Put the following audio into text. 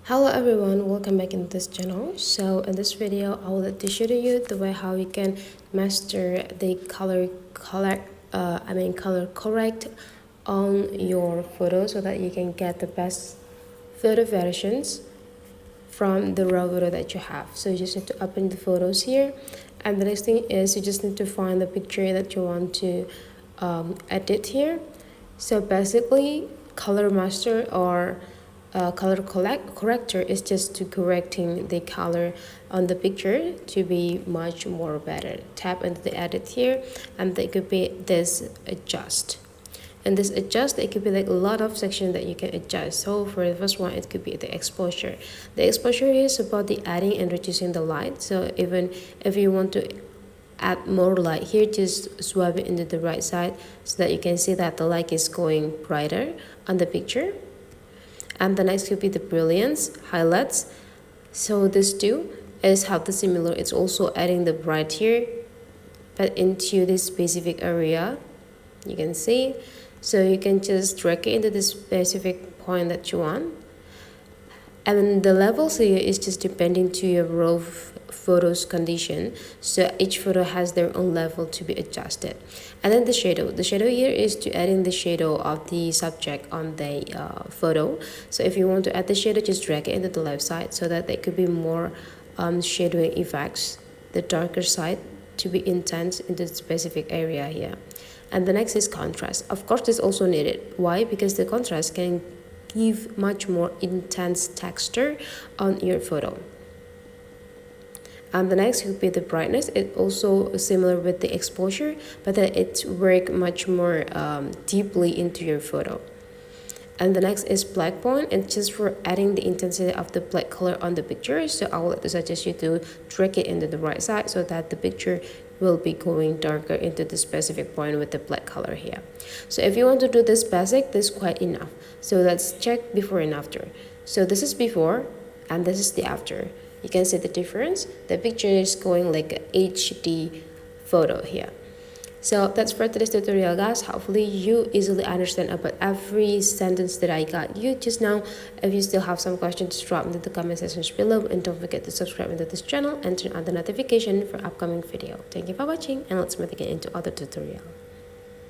Hello everyone, welcome back in this channel. So in this video I will show you the way how you can master the color correct on your photo so that you can get the best photo variations from the raw photo that you have. So you just need to open the photos here, and the next thing is you just need to find the picture that you want to edit here. So basically color master or corrector is just to correcting the color on the picture to be much more better. Tap into the edit here, and it could be this adjust. And this adjust, it could be like a lot of sections that you can adjust. So for the first one, it could be the exposure. The exposure is about the adding and reducing the light. So even if you want to add more light here, just swipe it into the right side so that you can see that the light is going brighter on the picture. And the next could be the brilliance, highlights. So this two is how the similar, it's also adding the bright here, but into this specific area, you can see. So you can just drag it into this specific point that you want. And then the levels here is just depending to your raw photos condition, so each photo has their own level to be adjusted. And then the shadow here is to add in the shadow of the subject on the photo. So if you want to add the shadow, just drag it into the left side so that there could be more shadowing effects, the darker side to be intense in the specific area here. And the next is contrast. Of course, this also needed. Why? Because the contrast can give much more intense texture on your photo. And the next would be the brightness. It's also similar with the exposure, but then it works much more deeply into your photo. And the next is black point. It's just for adding the intensity of the black color on the picture. So I would suggest you to drag it into the right side so that the picture will be going darker into the specific point with the black color here. So if you want to do this basic, this is quite enough. So let's check before and after. So this is before and this is the after. You can see the difference. The picture is going like a HD photo here. So that's for today's tutorial, guys. Hopefully you easily understand about every sentence that I got you just now. If you still have some questions, drop into the comment section below, and don't forget to subscribe into this channel and turn on the notification for upcoming video. Thank you for watching, and let's meet again into other tutorial.